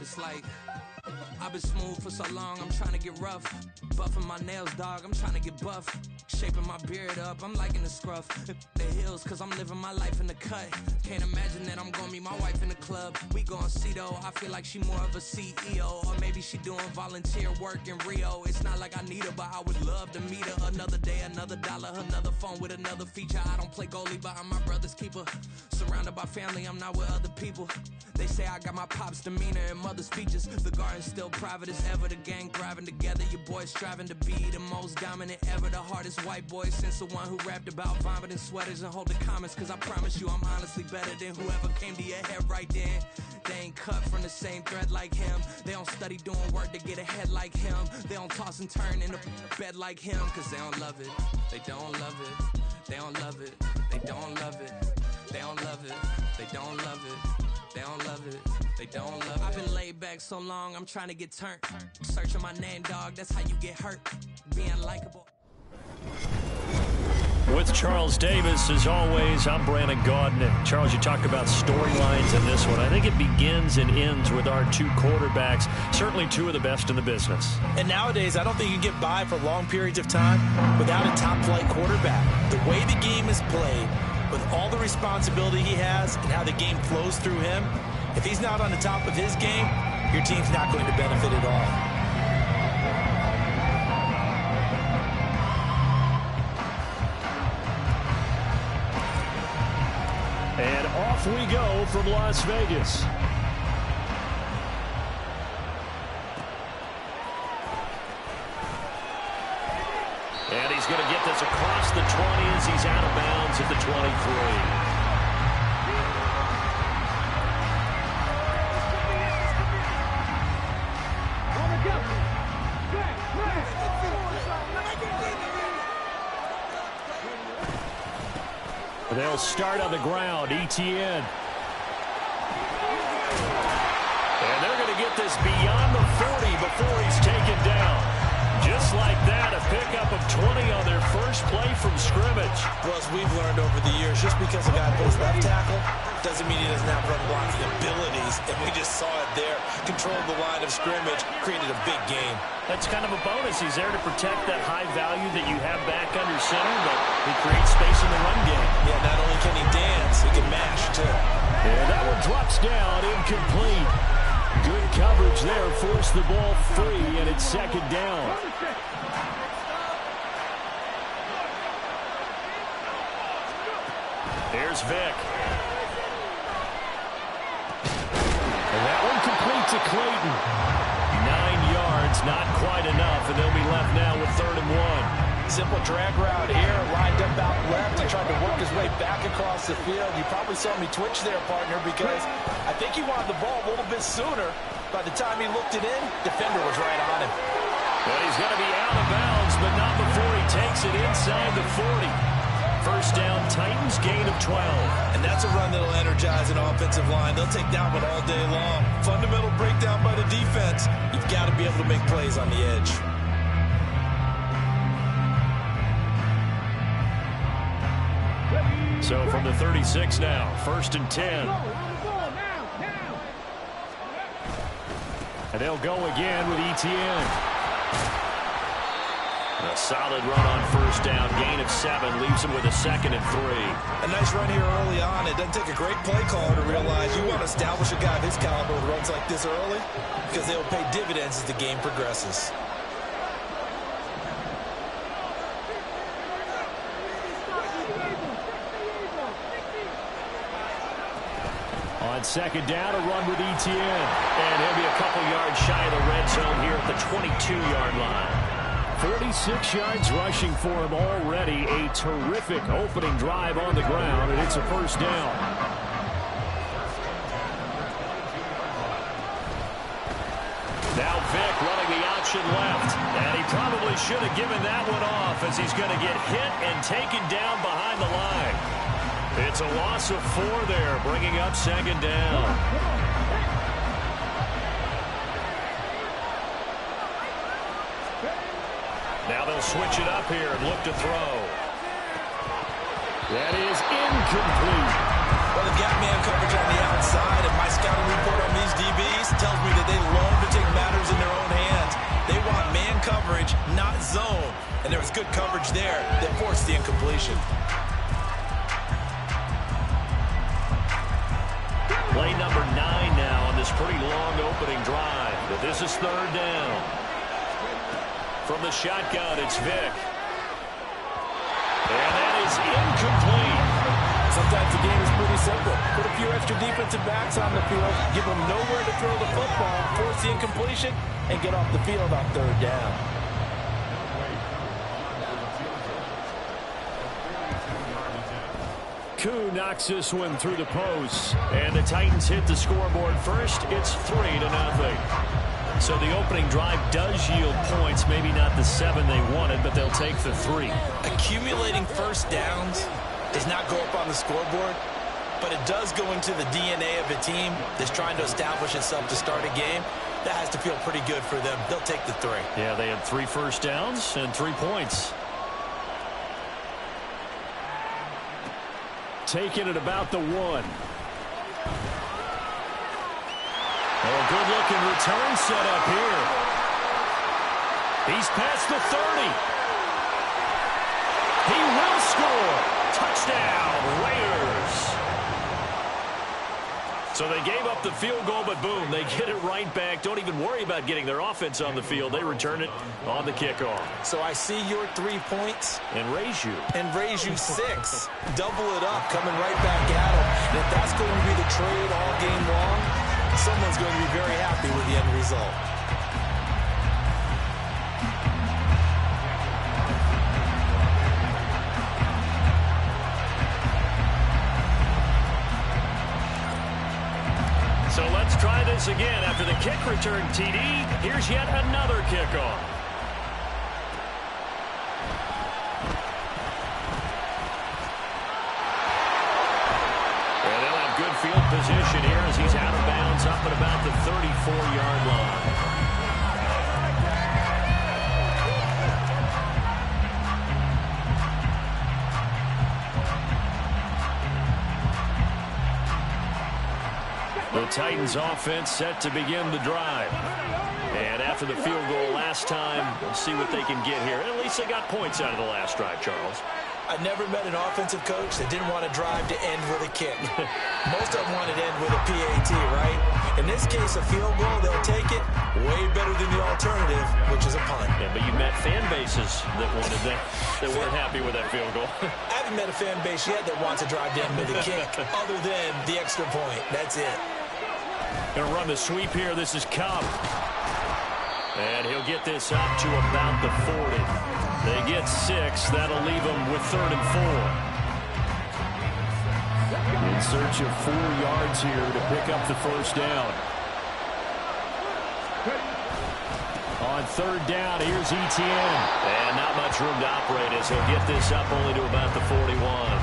It's like I've been smooth for so long, I'm trying to get rough. Buffing my nails, dog, I'm trying to get buff. Shaping my beard up, I'm liking the scruff. The hills, cause I'm living my life in the cut. Can't imagine that I'm gonna meet my wife in the club. We gon' see though, I feel like she more of a CEO. Or maybe she doing volunteer work in Rio. It's not like I need her, but I would love to meet her. Another day, another dollar, another phone with another feature. I don't play goalie, but I'm my brother's keeper. Surrounded by family, I'm not with other people. They say I got my pop's demeanor and mother's features. The garden's still private as ever. The gang thriving together. Your boys striving to be the most dominant ever. The hardest white boy since the one who rapped about vomiting sweaters and holding comments. Cause I promise you I'm honestly better than whoever came to your head right then. They ain't cut from the same thread like him. They don't study doing work to get ahead like him. They don't toss and turn in the bed like him. Cause they don't love it. They don't love it. They don't love it. They don't love it. They don't love it. They don't love it. They don't love it, they don't love it. I've been laid back so long, I'm trying to get turned. Searching my name, dog, that's how you get hurt. Being likable. With Charles Davis, as always, I'm Brandon Gaudin. Charles, you talk about storylines in this one. I think it begins and ends with our two quarterbacks, certainly two of the best in the business. And nowadays, I don't think you can get by for long periods of time without a top-flight quarterback. The way the game is played, with all the responsibility he has and how the game flows through him, if he's not on the top of his game, your team's not going to benefit at all. And off we go from Las Vegas. And he's going to get this across the 20 as he's out of bounds at the 23. They'll start on the ground. Etienne. And they're going to get this beyond the 40 before he's taken down. Just like that, a pickup of 20 on their first play from scrimmage. Well, as we've learned over the years, just because a guy plays left tackle doesn't mean he doesn't have run blocking abilities. And we just saw it there. Controlled the line of scrimmage, created a big game. That's kind of a bonus. He's there to protect that high value that you have back under center, but he creates space in the run game. Yeah, not only can he dance, he can mash, too. And that one drops down, incomplete. Good coverage there, forced the ball free, and it's second down. There's Vick. And that one complete to Clayton. 9 yards, not quite enough, and they'll be left now with 3rd and 1. Simple drag route here, lined up out left. He tried to work his way back across the field. You probably saw me twitch there, partner, because I think he wanted the ball a little bit sooner. By the time he looked it in, defender was right on him. Well, he's going to be out of bounds, but not before he takes it inside the 40. First down, Titans, gain of 12. And that's a run that'll energize an offensive line. They'll take that one all day long. Fundamental breakdown by the defense. You've got to be able to make plays on the edge. So from the 36 now, 1st and 10. And they'll go again with Etienne. A solid run on 1st down, gain of 7, leaves him with a 2nd and 3. A nice run here early on. It doesn't take a great play caller to realize you want to establish a guy of his caliber with runs like this early because they'll pay dividends as the game progresses. On 2nd down, a run with Etienne. And he'll be a couple yards shy of the red zone here at the 22-yard line. 46 yards rushing for him already. A terrific opening drive on the ground, and it's a 1st down. Now Vick running the option left. And he probably should have given that one off as he's going to get hit and taken down behind the line. It's a loss of 4 there, bringing up 2nd down. Now they'll switch it up here and look to throw. That is incomplete. Well, they've got man coverage on the outside, and my scouting report on these DBs tells me that they good coverage there that forced the incompletion. Play number 9 now on this pretty long opening drive. But this is third down. From the shotgun, it's Vick. And that is incomplete. Sometimes the game is pretty simple. Put a few extra defensive backs on the field, give them nowhere to throw the football, force the incompletion, and get off the field on third down. Koo knocks this one through the post. And the Titans hit the scoreboard first. It's 3-0. So the opening drive does yield points. Maybe not the 7 they wanted, but they'll take the 3. Accumulating first downs does not go up on the scoreboard, but it does go into the DNA of a team that's trying to establish itself to start a game. That has to feel pretty good for them. They'll take the 3. Yeah, they had 3 first downs and 3 points. Taking it about the 1. Oh, good-looking return set up here. He's past the 30. He will score. Touchdown, Raiders. So they gave up the field goal, but boom, they get it right back. Don't even worry about getting their offense on the field. They return it on the kickoff. So I see your 3 points. And raise you. And raise you 6. Double it up, coming right back at them. And if that's going to be the trade all game long, someone's going to be very happy with the end result. So let's try this again. After the kick return TD, here's yet another kickoff. And they'll have good field position here as he's out of bounds up at about the 34-yard line. The Titans offense set to begin the drive. And after the field goal last time, we'll see what they can get here. At least they got points out of the last drive, Charles. I never met an offensive coach that didn't want to drive to end with a kick. Most of them wanted to end with a PAT, right? In this case, a field goal, they'll take it way better than the alternative, which is a punt. Yeah, but you met fan bases that wanted that, that weren't happy with that field goal. I haven't met a fan base yet that wants to drive to end with a kick, other than the extra point. That's it. Gonna run the sweep here. This is Cobb. And he'll get this up to about the 40. They get 6. That'll leave them with 3rd and 4. In search of 4 yards here to pick up the first down. On 3rd down, here's Etienne. And not much room to operate as he'll get this up only to about the 41.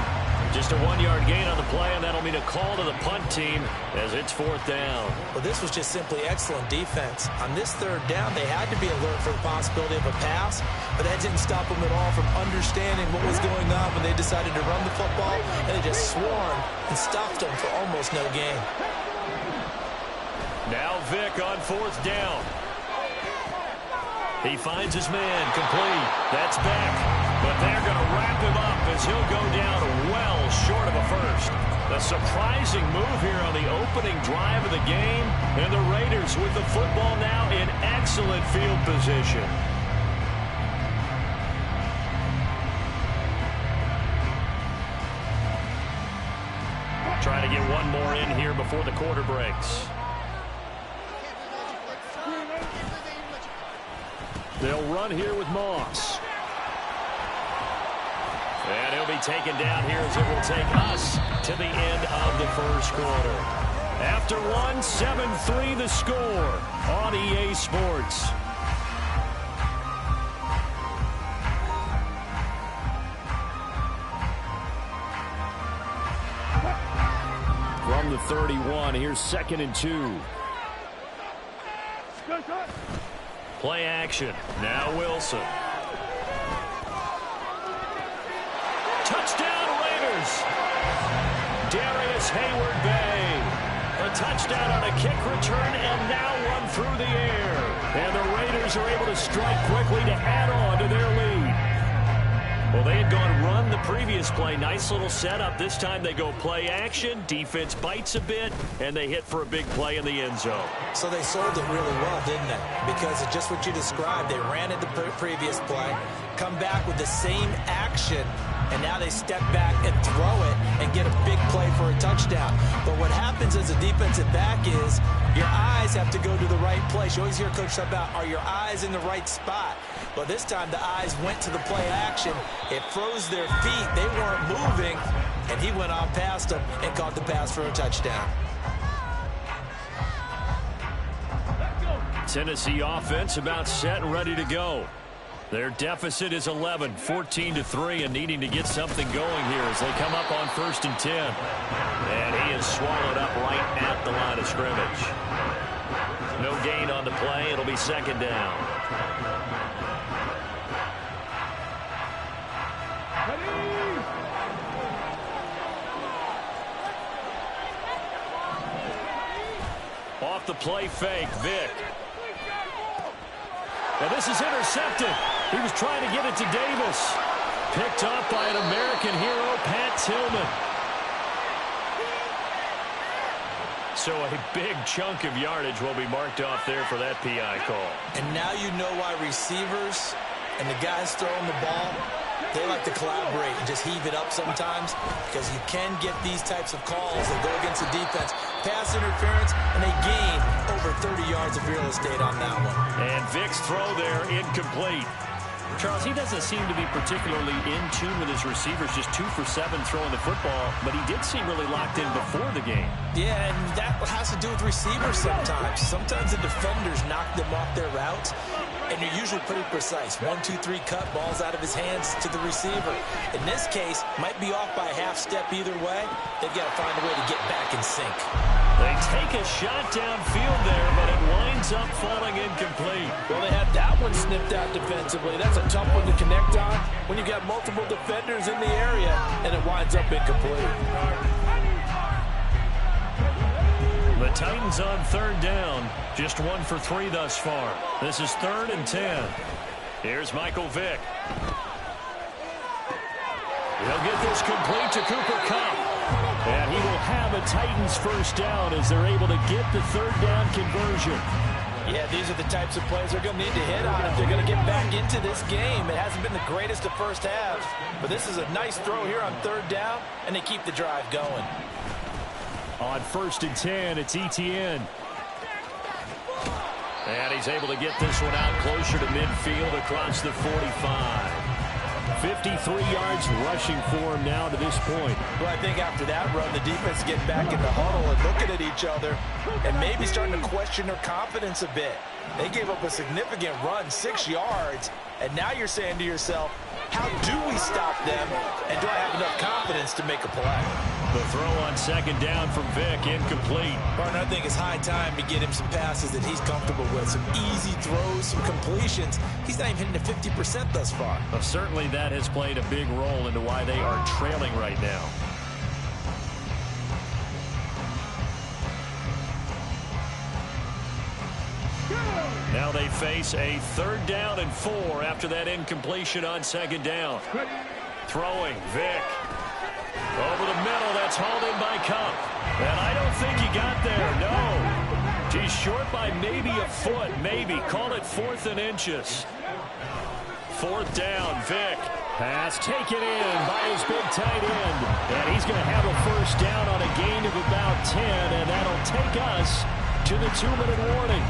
Just a 1-yard gain on the play, and that'll mean a call to the punt team as it's 4th down. Well, this was just simply excellent defense. On this 3rd down, they had to be alert for the possibility of a pass, but that didn't stop them at all from understanding what was going on when they decided to run the football, and they just swarmed and stopped them for almost no gain. Now Vick on 4th down. He finds his man, complete. That's back. But they're going to wrap him up as he'll go down well short of a first. A surprising move here on the opening drive of the game. And the Raiders with the football now in excellent field position. Trying to get one more in here before the quarter breaks. They'll run here with Moss. And he'll be taken down here as it will take us to the end of the first quarter. After one, 7-3 the score on EA Sports. From the 31, here's 2nd and 2. Play action. Now Wilson. Touchdown Raiders. Darius Hayward-Bay. A touchdown on a kick return and now one through the air. And the Raiders are able to strike quickly to add on to their lead. Well, they had gone run the previous play. Nice little setup. This time they go play action. Defense bites a bit, and they hit for a big play in the end zone. So they sold it really well, didn't they? Because it's just what you described. They ran it the previous play, come back with the same action, and now they step back and throw it and get a big play for a touchdown. But what happens as a defensive back is your eyes have to go to the right place. You always hear Coach talk about, are your eyes in the right spot? Well, this time the eyes went to the play action. It froze their feet. They weren't moving, and he went on past them and caught the pass for a touchdown. Tennessee offense about set and ready to go. Their deficit is 11, 14-3, and needing to get something going here as they come up on 1st and 10. And he is swallowed up right at the line of scrimmage. No gain on the play. It'll be 2nd down. Off the play fake, Vick. And this is intercepted. He was trying to get it to Davis. Picked up by an American hero, Pat Tillman. So a big chunk of yardage will be marked off there for that PI call. And now you know why receivers and the guys throwing the ball, they like to collaborate and just heave it up sometimes, because you can get these types of calls that go against the defense. Pass interference, and they gain over 30 yards of real estate on that one. And Vick's throw there incomplete. Charles, he doesn't seem to be particularly in tune with his receivers, just 2 for 7 throwing the football, but he did seem really locked in before the game. Yeah, and that has to do with receivers sometimes. Sometimes the defenders knock them off their routes, and you're usually pretty precise. 1, 2, 3 cut, balls out of his hands to the receiver. In this case, might be off by a half step either way. They've got to find a way to get back in sync. They take a shot downfield there, but it winds up falling incomplete. Well, they had that one snipped out defensively. That's a tough one to connect on when you got multiple defenders in the area, and it winds up incomplete. The Titans on 3rd down, just 1 for 3 thus far. This is 3rd and 10. Here's Michael Vick. He'll get this complete to Cooper Kupp. And he will have a Titans 1st down as they're able to get the 3rd down conversion. Yeah, these are the types of plays they're going to need to hit on if they're going to get back into this game. It hasn't been the greatest of first halves, but this is a nice throw here on 3rd down, and they keep the drive going. On 1st and 10, it's Etienne. And he's able to get this one out closer to midfield across the 45. 53 yards rushing for him now to this point. Well, I think after that run, the defense is getting back in the huddle and looking at each other and maybe starting to question their confidence a bit. They gave up a significant run, 6 yards, and now you're saying to yourself, how do we stop them, and do I have enough confidence to make a play? The throw on 2nd down from Vick, incomplete. Partner, I think it's high time to get him some passes that he's comfortable with, some easy throws, some completions. He's not even hitting the 50% thus far. Well, certainly that has played a big role into why they are trailing right now. Now they face a 3rd down and 4 after that incompletion on 2nd down. Throwing, Vick. Over the middle, that's hauled in by Kupp. And I don't think he got there, no. He's short by maybe a foot, maybe. Call it 4th and inches. 4th down, Vick. Pass taken in by his big tight end. And he's going to have a 1st down on a gain of about 10, and that'll take us to the 2-minute warning.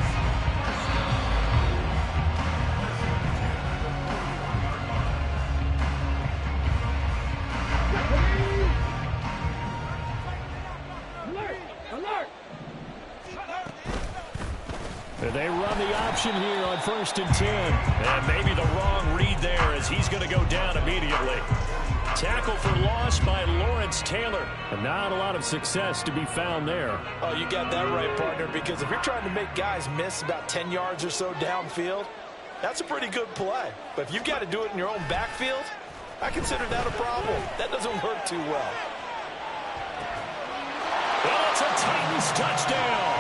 They run the option here on 1st and 10. And maybe the wrong read there as he's going to go down immediately. Tackle for loss by Lawrence Taylor. And not a lot of success to be found there. Oh, you got that right, partner, because if you're trying to make guys miss about 10 yards or so downfield, that's a pretty good play. But if you've got to do it in your own backfield, I consider that a problem. That doesn't work too well. Well, it's a Titans touchdown.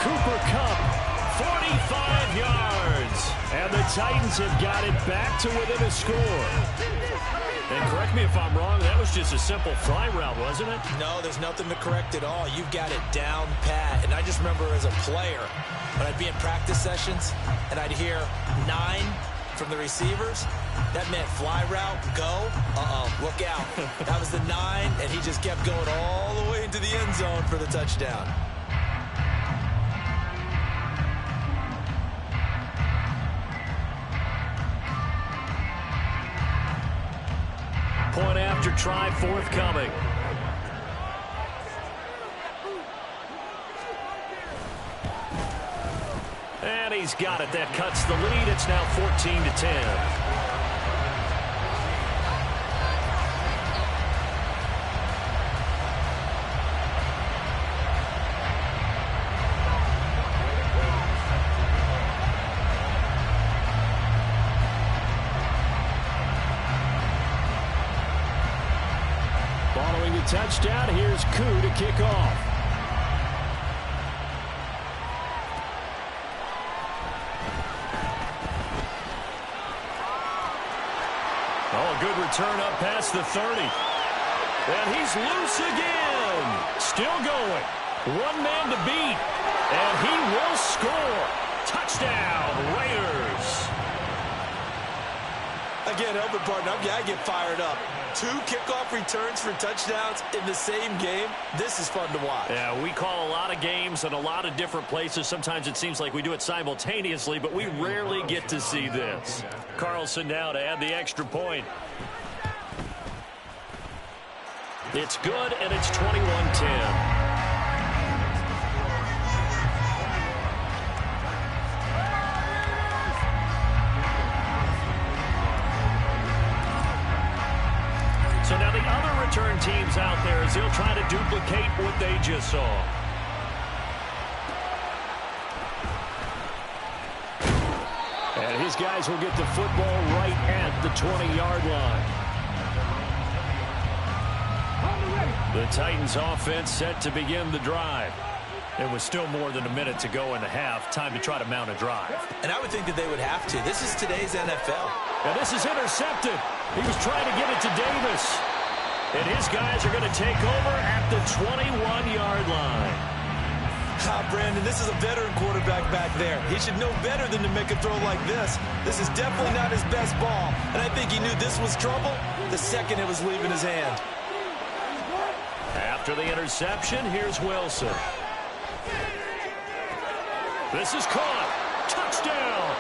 Cooper Kupp. 45 yards. And the Titans have got it back to within a score. And correct me if I'm wrong, that was just a simple fly route, wasn't it? No, there's nothing to correct at all. You've got it down pat. And I just remember as a player, when I'd be in practice sessions and I'd hear 9 from the receivers, that meant fly route, go, look out. That was the 9, and he just kept going all the way into the end zone for the touchdown. Point after try forthcoming. And he's got it. That cuts the lead. It's now 14-10. Touchdown. Here's Koo to kick off. Oh, a good return up past the 30. And he's loose again. Still going. One man to beat. And he will score. Touchdown, Raiders. Again, Elvin partner, I get fired up. 2 kickoff returns for touchdowns in the same game. This is fun to watch. Yeah, we call a lot of games in a lot of different places. Sometimes it seems like we do it simultaneously, but we rarely get to see this. Carlson now to add the extra point. It's good, and it's 21-10. So now the other return teams out there as they'll try to duplicate what they just saw. And his guys will get the football right at the 20-yard line. The Titans offense set to begin the drive. There was still more than a minute to go in the half. Time to try to mount a drive. And I would think that they would have to. This is today's NFL. And this is intercepted. He was trying to get it to Davis. And his guys are going to take over at the 21-yard line. Brandon, this is a veteran quarterback back there. He should know better than to make a throw like this. This is definitely not his best ball. And I think he knew this was trouble the second it was leaving his hand. After the interception, here's Wilson. This is caught. Touchdown.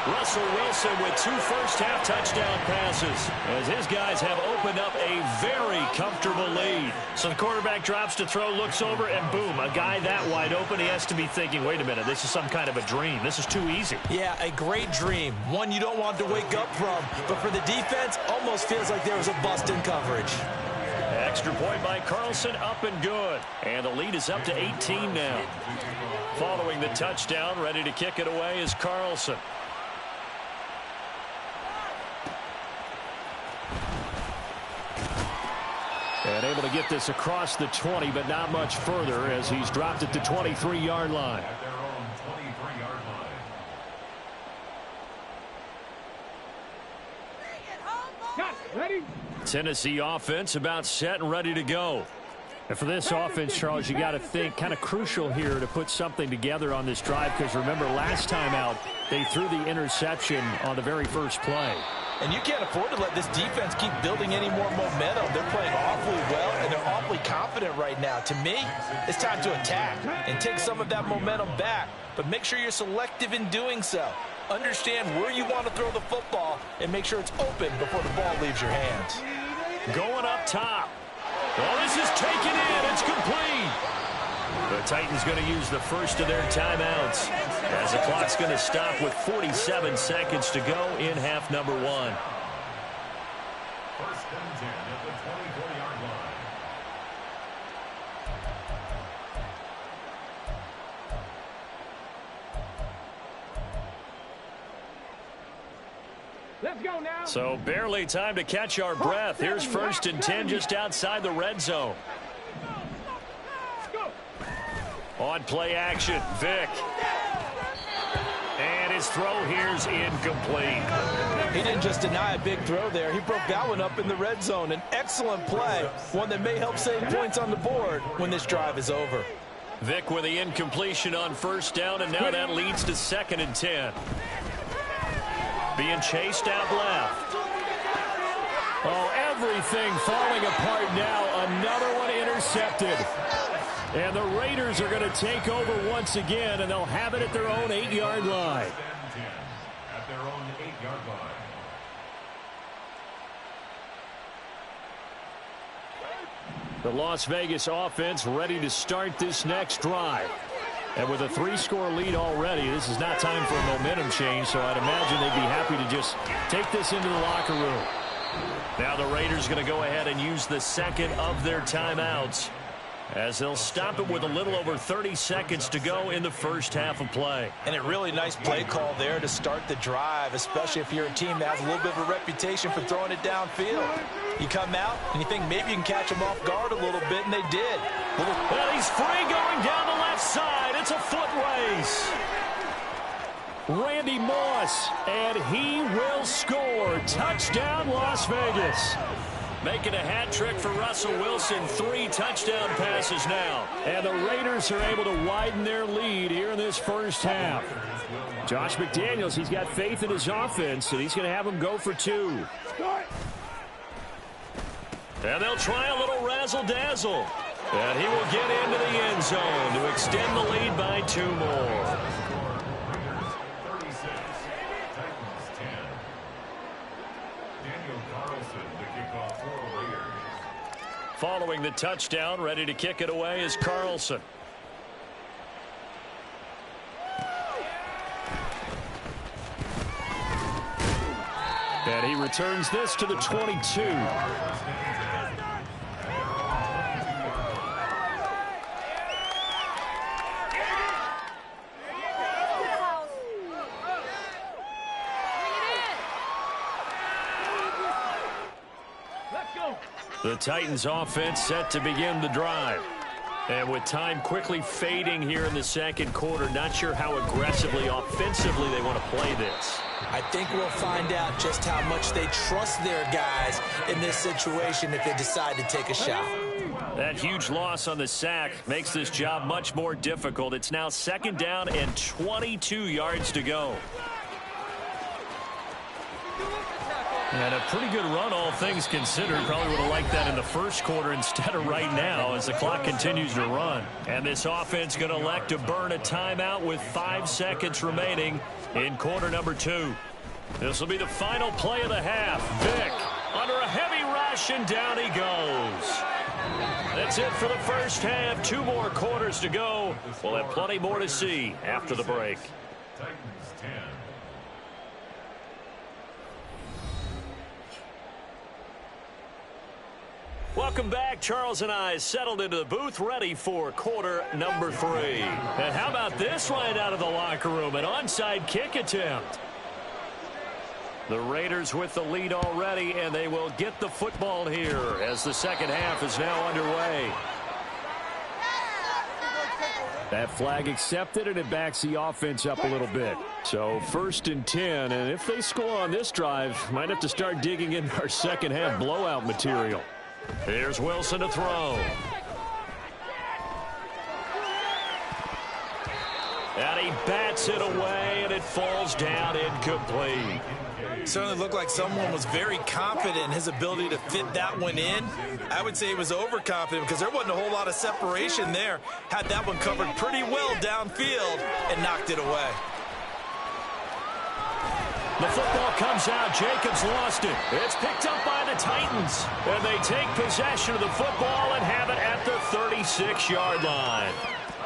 Russell Wilson with 2 first-half touchdown passes as his guys have opened up a very comfortable lead. So the quarterback drops to throw, looks over, and boom, a guy that wide open, he has to be thinking, wait a minute, this is some kind of a dream. This is too easy. Yeah, a great dream. One you don't want to wake up from. But for the defense, almost feels like there was a bust in coverage. Extra point by Carlson, up and good. And the lead is up to 18 now. Following the touchdown, ready to kick it away is Carlson. And able to get this across the 20, but not much further as he's dropped at the 23-yard line. Ready? Tennessee offense about set and ready to go. And for this offense, Charles, you got to think kind of crucial here to put something together on this drive because remember last time out they threw the interception on the very first play. And you can't afford to let this defense keep building any more momentum. They're playing awfully well, and they're awfully confident right now. To me, it's time to attack and take some of that momentum back. But make sure you're selective in doing so. Understand where you want to throw the football and make sure it's open before the ball leaves your hands. Going up top. Well, this is taken in. It's complete. The Titans going to use the first of their timeouts as the clock's going to stop with 47 seconds to go in half number 1. First and 10 at the 24-yard line. Let's go now. So barely time to catch our breath. Here's first and 10 just outside the red zone. On play action, Vick. And his his throw here's incomplete. He didn't just deny a big throw there. He broke that one up in the red zone. An excellent play, one that may help save points on the board when this drive is over. Vic with the incompletion on first down, and now that leads to 2nd and 10. Being chased out left. Oh, everything falling apart now. Another one intercepted. And the Raiders are going to take over once again, and they'll have it at their own 8-yard line. At their own 8-yard line. The Las Vegas offense ready to start this next drive. And with a 3-score lead already, this is not time for a momentum change, so I'd imagine they'd be happy to just take this into the locker room. Now the Raiders going to go ahead and use the second of their timeouts, as they'll stop it with a little over 30 seconds to go in the first half of play. And a really nice play call there to start the drive, especially if you're a team that has a little bit of a reputation for throwing it downfield. You come out and you think maybe you can catch them off guard a little bit, and they did. Well, he's free going down the left side. It's a foot race. Randy Moss, and he will score. Touchdown, Las Vegas. Making a hat trick for Russell Wilson. 3 touchdown passes now. And the Raiders are able to widen their lead here in this first half. Josh McDaniels, he's got faith in his offense, and he's going to have them go for 2. And they'll try a little razzle-dazzle. And he will get into the end zone to extend the lead by 2 more. 36, Titans 10. Daniel Carlson, the kickoff for Raiders. Following the touchdown, ready to kick it away is Carlson. And he returns this to the 22. The Titans offense set to begin the drive. And with time quickly fading here in the second quarter, not sure how aggressively, offensively they want to play this. I think we'll find out just how much they trust their guys in this situation if they decide to take a shot. That huge loss on the sack makes this job much more difficult. It's now 2nd down and 22 yards to go. And a pretty good run, all things considered. Probably would have liked that in the first quarter instead of right now as the clock continues to run. And this offense going to elect to burn a timeout with 5 seconds remaining in quarter number 2. This will be the final play of the half. Vic under a heavy rush, and down he goes. That's it for the first half. 2 more quarters to go. We'll have plenty more to see after the break. Titans 10. Welcome back. Charles and I settled into the booth, ready for quarter number 3. And how about this right out of the locker room? An onside kick attempt. The Raiders with the lead already, and they will get the football here as the second half is now underway. That flag accepted, and it backs the offense up a little bit. So 1st and 10, and if they score on this drive, might have to start digging in our second half blowout material. Here's Wilson to throw. And he bats it away, and it falls down incomplete. Certainly looked like someone was very confident in his ability to fit that one in. I would say he was overconfident because there wasn't a whole lot of separation there. Had that one covered pretty well downfield and knocked it away. The football comes out. Jacobs lost it. It's picked up by the Titans. And they take possession of the football and have it at the 36-yard line.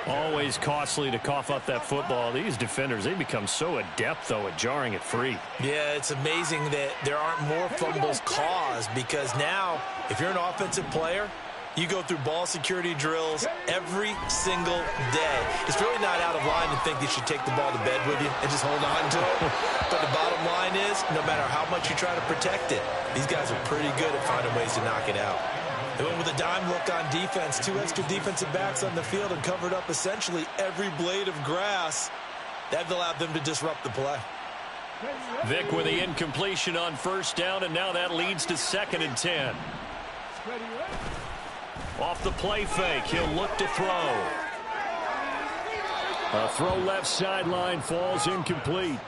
Always costly to cough up that football. These defenders, they become so adept, though, at jarring it free. Yeah, it's amazing that there aren't more fumbles caused because now, if you're an offensive player, you go through ball security drills every single day. It's really not out of line to think that you take the ball to bed with you and just hold on to it. But the bottom line is, no matter how much you try to protect it, these guys are pretty good at finding ways to knock it out. They went with a dime look on defense, 2 extra defensive backs on the field and covered up essentially every blade of grass. That allowed them to disrupt the play. Vic with the incompletion on first down, and now that leads to 2nd and 10. Off the play fake, he'll look to throw. A throw left sideline falls incomplete.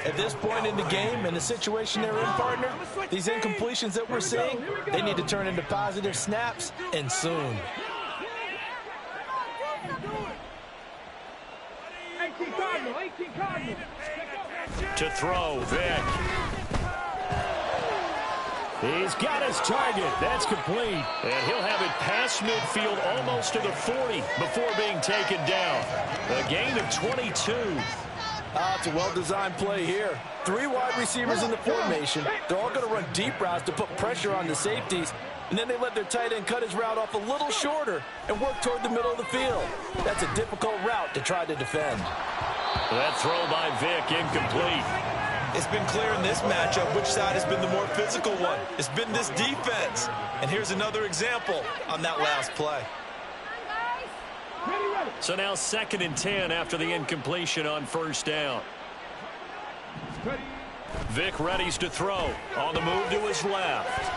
At this point in the game, in the situation they're in, partner, these incompletions that we're seeing, they need to turn into positive snaps, and soon. To throw, Vic. He's got his target. That's complete. And he'll have it past midfield almost to the 40 before being taken down. A gain of 22. It's a well-designed play here. 3 wide receivers in the formation. They're all going to run deep routes to put pressure on the safeties. And then they let their tight end cut his route off a little shorter and work toward the middle of the field. That's a difficult route to try to defend. That throw by Vic incomplete. It's been clear in this matchup which side has been the more physical one. It's been this defense. And here's another example on that last play. So now 2nd and 10 after the incompletion on first down. Vic readies to throw. On the move to his left.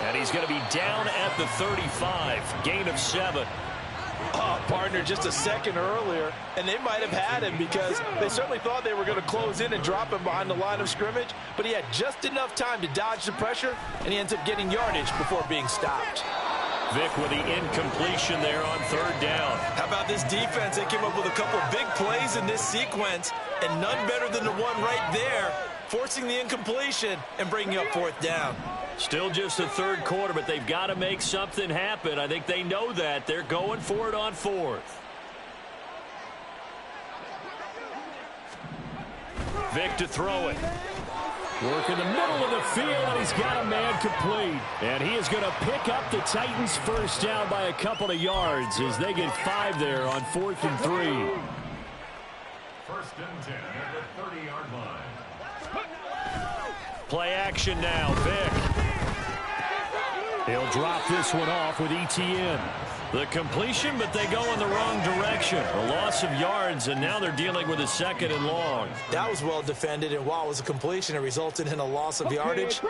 And he's going to be down at the 35. Gain of 7. Partner, just a second earlier, and they might have had him because they certainly thought they were going to close in and drop him behind the line of scrimmage, but he had just enough time to dodge the pressure, and he ends up getting yardage before being stopped. Vic with the incompletion there on 3rd down. How about this defense? They came up with a couple of big plays in this sequence, and none better than the one right there, forcing the incompletion and bringing up 4th down. Still just the 3rd quarter, but they've got to make something happen. I think they know that. They're going for it on 4th. Vic to throw it. Work in the middle of the field, and he's got a man complete. And he is going to pick up the Titans' first down by a couple of yards as they get 5 there on 4th and 3. 1st and 10 at the 30-yard line. Play action now, Vic. He'll drop this one off with ETN. The completion, but they go in the wrong direction. A loss of yards, and now they're dealing with a 2nd and long. That was well defended, and while it was a completion, it resulted in a loss of yardage.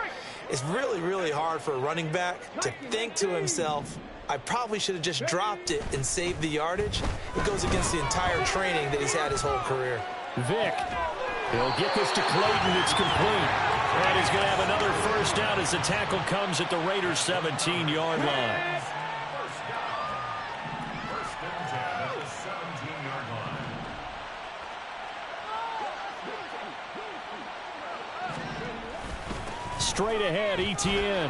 It's really, really hard for a running back to think to himself, I probably should have just dropped it and saved the yardage. It goes against the entire training that he's had his whole career. Vic, he'll get this to Clayton. It's complete. And he's going to have another first down as the tackle comes at the Raiders' 17-yard line. 1st and 10 at the 17-yard line. Straight ahead, ETN.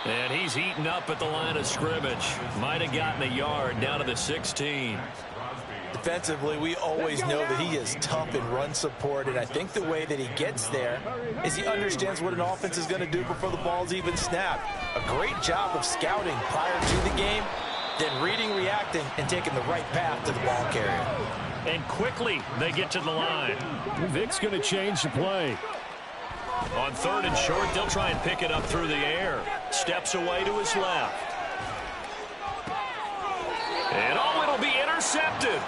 And he's eaten up at the line of scrimmage. Might have gotten a yard down to the 16. Defensively, we always know that he is tough in run support, and I think the way that he gets there is he understands what an offense is going to do before the ball's even snapped. A great job of scouting prior to the game, then reading, reacting, and taking the right path to the ball carrier. And quickly, they get to the line. Vic's going to change the play. On 3rd and short, they'll try and pick it up through the air. Steps away to his left. And it'll be intercepted.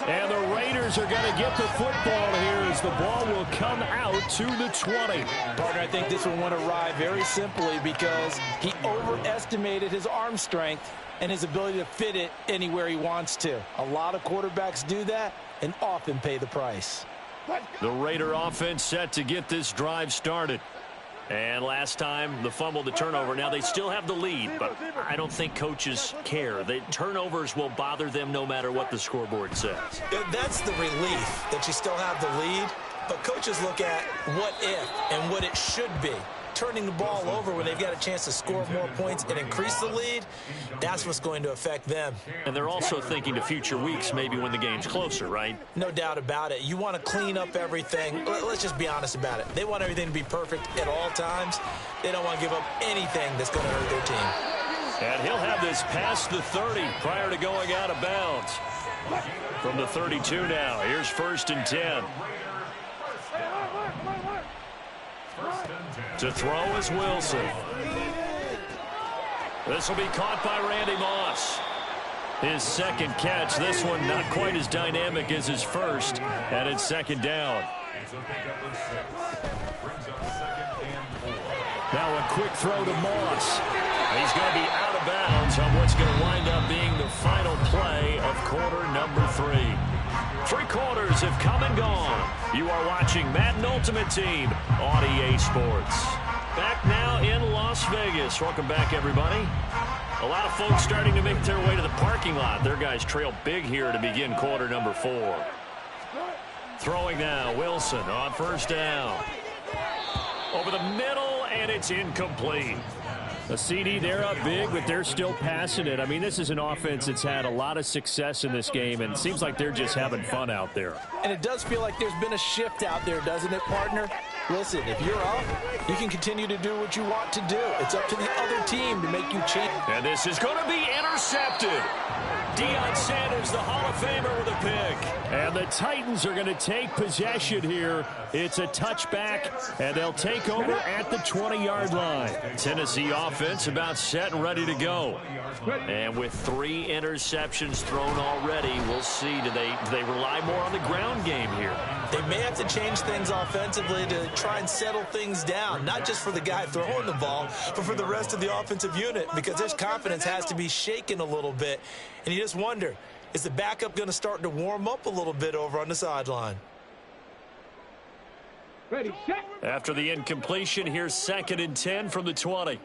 And the Raiders are going to get the football here as the ball will come out to the 20. Partner, I think this one went awry very simply because he overestimated his arm strength and his ability to fit it anywhere he wants to. A lot of quarterbacks do that and often pay the price. The Raider offense set to get this drive started. And last time, the fumble, the turnover. Now, they still have the lead, but I don't think coaches care. The turnovers will bother them no matter what the scoreboard says. That's the relief that you still have the lead, but coaches look at what if and what it should be. Turning the ball over when they've got a chance to score more points and increase the lead, that's what's going to affect them. And they're also thinking to future weeks, maybe when the game's closer, right? No doubt about it. You want to clean up everything. Let's just be honest about it. They want everything to be perfect at all times. They don't want to give up anything that's going to hurt their team. And he'll have this past the 30 prior to going out of bounds. From the 32 now, here's 1st and 10. To throw is Wilson. This will be caught by Randy Moss. His second catch. This one not quite as dynamic as his first. And it's second down. Now a quick throw to Moss. He's going to be out of bounds on what's going to wind up being the final play of quarter number 3. 3 quarters have come and gone. You are watching Madden Ultimate Team on EA Sports. Back now in Las Vegas. Welcome back, everybody. A lot of folks starting to make their way to the parking lot. Their guys trail big here to begin quarter number 4. Throwing now, Wilson on first down. Over the middle, and it's incomplete. A CD, they're up big, but they're still passing it. I mean, this is an offense that's had a lot of success in this game, and it seems like they're just having fun out there. And it does feel like there's been a shift out there, doesn't it, partner? Listen, if you're up, you can continue to do what you want to do. It's up to the other team to make you cheat. And this is going to be intercepted. Deion Sanders, the Hall of Famer, with a pick. And the Titans are going to take possession here. It's a touchback, and they'll take over at the 20-yard line. Tennessee offense about set and ready to go. And with 3 interceptions thrown already, we'll see. Do they rely more on the ground game here? They may have to change things offensively to try and settle things down, not just for the guy throwing the ball, but for the rest of the offensive unit, because his confidence has to be shaken a little bit. And you just wonder, is the backup going to start to warm up a little bit over on the sideline? Ready, set. After the incompletion, here's 2nd and 10 from the 20.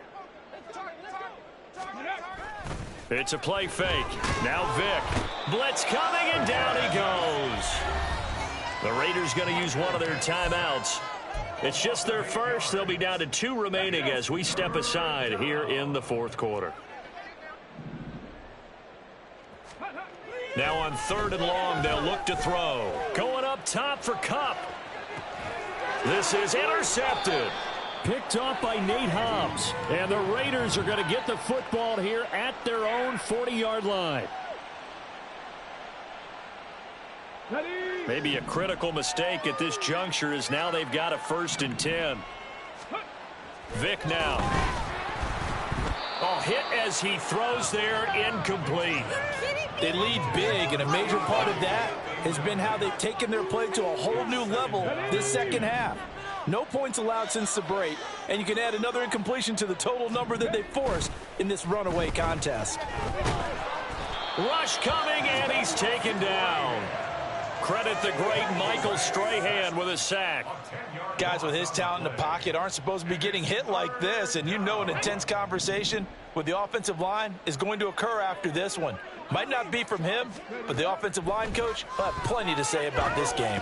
It's a play fake. Now Vic. Blitz coming, and down he goes. The Raiders going to use one of their timeouts. It's just their first. They'll be down to 2 remaining as we step aside here in the 4th quarter. Now on 3rd and long, they'll look to throw. Going up top for Kupp. This is intercepted. Picked off by Nate Hobbs. And the Raiders are going to get the football here at their own 40-yard line. Maybe a critical mistake at this juncture is now they've got a 1st and 10. Vic now. Oh, hit as he throws there, incomplete. They lead big, and a major part of that has been how they've taken their play to a whole new level this second half. No points allowed since the break, and you can add another incompletion to the total number that they forced in this runaway contest. Rush coming, and he's taken down. Credit the great Michael Strahan with a sack. Guys with his talent in the pocket aren't supposed to be getting hit like this, and you know an intense conversation with the offensive line is going to occur after this one. Might not be from him, but the offensive line coach will have plenty to say about this game.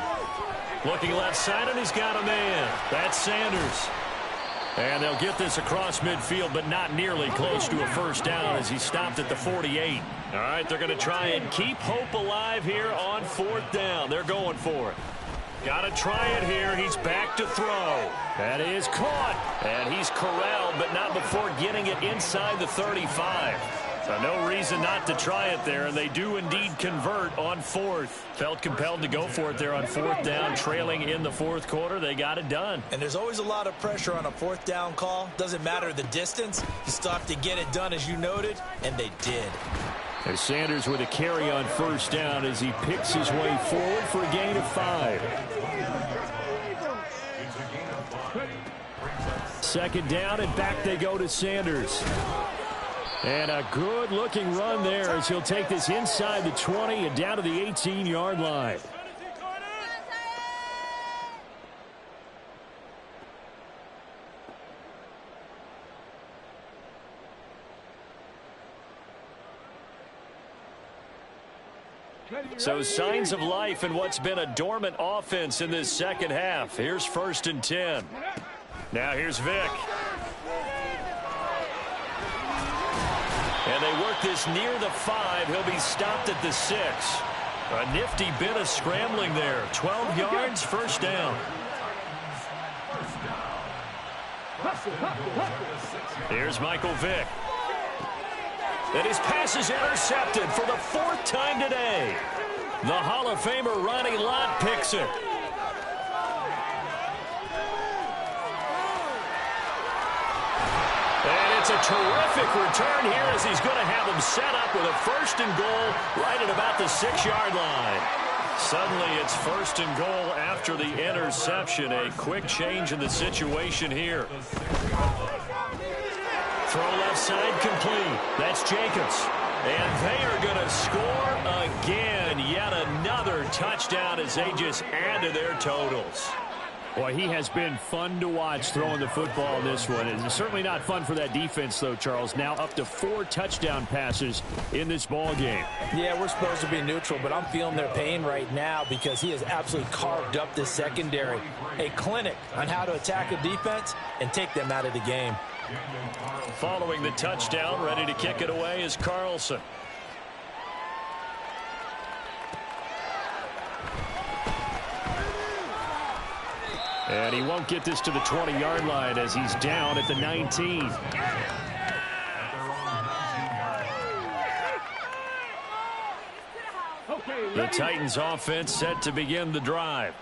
Looking left side, and he's got a man. That's Sanders. And they'll get this across midfield, but not nearly close to a 1st down as he stopped at the 48. All right, they're going to try and keep hope alive here on 4th down. They're going for it. Got to try it here. He's back to throw. That is caught. And he's corralled, but not before getting it inside the 35. So no reason not to try it there, and they do indeed convert on 4th. Felt compelled to go for it there on 4th down, trailing in the 4th quarter. They got it done. And there's always a lot of pressure on a 4th down call. Doesn't matter the distance. You still have to get it done, as you noted, and they did. And Sanders with a carry on 1st down as he picks his way forward for a gain of 5. 2nd down, and back they go to Sanders. And a good-looking run there as he'll take this inside the 20 and down to the 18-yard line. So signs of life in what's been a dormant offense in this second half. Here's 1st and 10. Now here's Vic. And they work this near the 5. He'll be stopped at the 6. A nifty bit of scrambling there. 12 yards, 1st down. Here's Michael Vick. And his pass is intercepted for the 4th time today. The Hall of Famer Ronnie Lott picks it. And it's a terrific return here as he's going to have him set up with a 1st and goal right at about the 6-yard line. Suddenly it's 1st and goal after the interception. A quick change in the situation here. Throw left side complete. That's Jacobs. And they are going to score again. Yet another touchdown as they just add to their totals. Boy, he has been fun to watch throwing the football in this one. It's certainly not fun for that defense, though, Charles. Now up to 4 touchdown passes in this ball game. Yeah, we're supposed to be neutral, but I'm feeling their pain right now because he has absolutely carved up this secondary. A clinic on how to attack a defense and take them out of the game. Following the touchdown, ready to kick it away is Carlson. And he won't get this to the 20-yard line as he's down at the 19. The Titans offense set to begin the drive.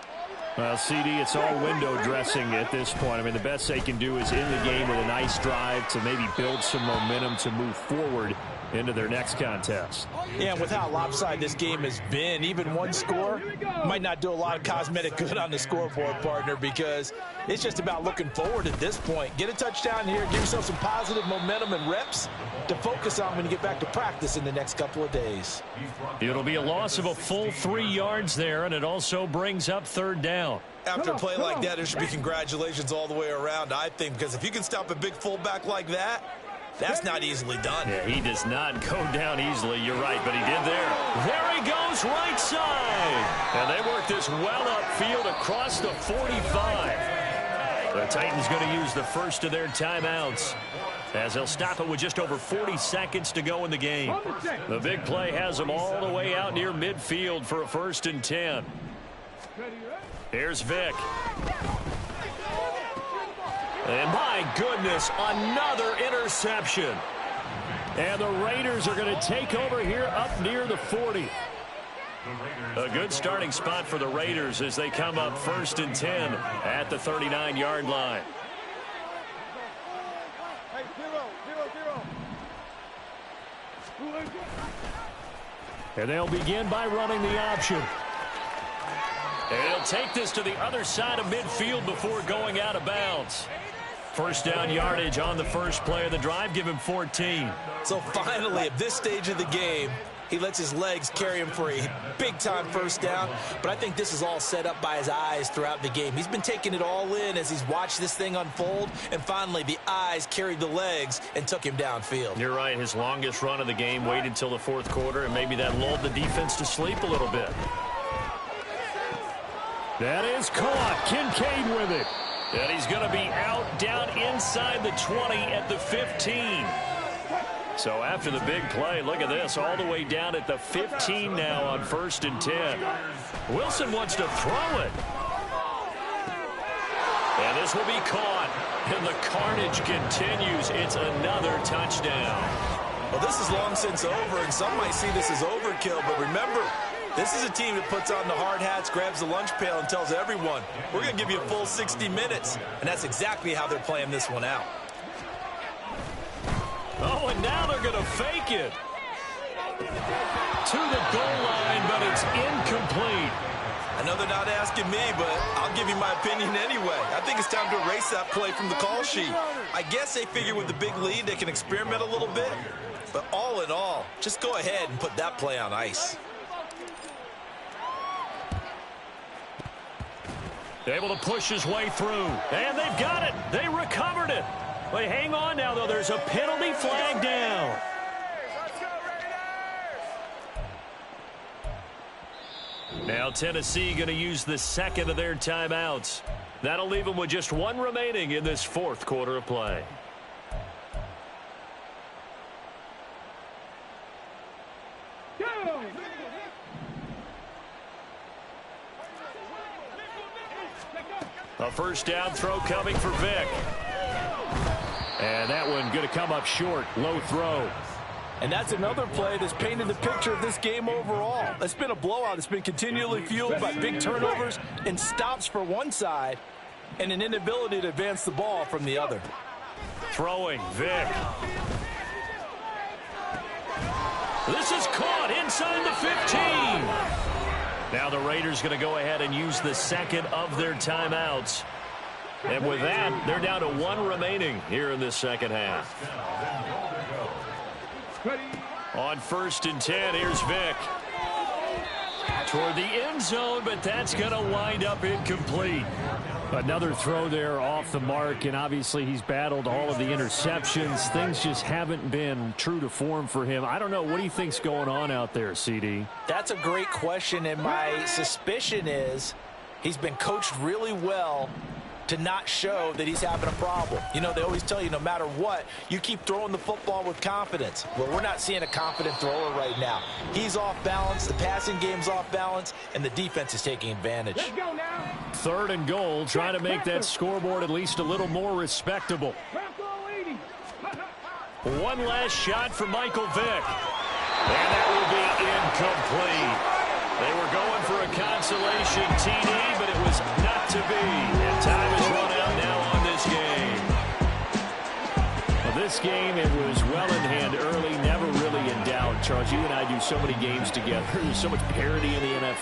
Well, CD, it's all window dressing at this point. I mean, the best they can do is in the game with a nice drive to maybe build some momentum to move forward into their next contest. Yeah, and with how lopsided this game has been, even one score might not do a lot of cosmetic good on the scoreboard, partner, because it's just about looking forward at this point. Get a touchdown here, give yourself some positive momentum and reps to focus on when you get back to practice in the next couple of days. It'll be a loss of a full 3 yards there, and it also brings up 3rd down. After a play like that, there should be congratulations all the way around, I think, because if you can stop a big fullback like that, that's not easily done. Yeah, he does not go down easily, you're right, but he did there. There he goes, right side. And they work this well upfield across the 45. The Titans going to use the first of their timeouts as they'll stop it with just over 40 seconds to go in the game. The big play has them all the way out near midfield for a 1st and 10. Here's Vick. And my goodness, another interception. And the Raiders are going to take over here up near the 40. A good starting spot for the Raiders as they come up 1st and 10 at the 39-yard line. And they'll begin by running the option. And he'll take this to the other side of midfield before going out of bounds. 1st down yardage on the first play of the drive. Give him 14. So finally, at this stage of the game, he lets his legs carry him for a big-time 1st down. But I think this is all set up by his eyes throughout the game. He's been taking it all in as he's watched this thing unfold. And finally, the eyes carried the legs and took him downfield. You're right. His longest run of the game waited till the 4th quarter, and maybe that lulled the defense to sleep a little bit. That is caught. Kincaid with it. And he's going to be out down inside the 20 at the 15. So after the big play, look at this, all the way down at the 15 now on 1st and 10. Wilson wants to throw it. And this will be caught. And the carnage continues. It's another touchdown. Well, this is long since over, and some might see this as overkill, but remember, this is a team that puts on the hard hats, grabs the lunch pail, and tells everyone, we're going to give you a full 60 minutes. And that's exactly how they're playing this one out. Oh, and now they're going to fake it. To the goal line, but it's incomplete. I know they're not asking me, but I'll give you my opinion anyway. I think it's time to erase that play from the call sheet. I guess they figure with the big lead they can experiment a little bit. But all in all, just go ahead and put that play on ice. Able to push his way through. And they've got it. They recovered it. But hang on now, though. There's a penalty flag down. Now Tennessee going to use the second of their timeouts. That'll leave them with just one remaining in this 4th quarter of play. A 1st down throw coming for Vick. And that one going to come up short. Low throw. And that's another play that's painted the picture of this game overall. It's been a blowout. It's been continually fueled by big turnovers and stops for one side and an inability to advance the ball from the other. Throwing, Vick. This is caught inside the 15. Now the Raiders going to go ahead and use the second of their timeouts. And with that, they're down to 1 remaining here in this second half. On 1st and 10, here's Vick. Toward the end zone, but that's going to wind up incomplete. Another throw there off the mark, and obviously he's battled all of the interceptions. Things just haven't been true to form for him. I don't know. What do you think's going on out there, CD? That's a great question, and my suspicion is he's been coached really well to not show that he's having a problem. You know, they always tell you no matter what, you keep throwing the football with confidence. Well, we're not seeing a confident thrower right now. He's off balance, the passing game's off balance, and the defense is taking advantage. 3rd and goal, trying to make that scoreboard at least a little more respectable. One last shot for Michael Vick. And that will be incomplete. They were going for a consolation TD, but it was not to be. And time is run out now on this game. Well, this game, it was well in hand early, never really in doubt. Charles, you and I do so many games together. There's so much parity in the NFL.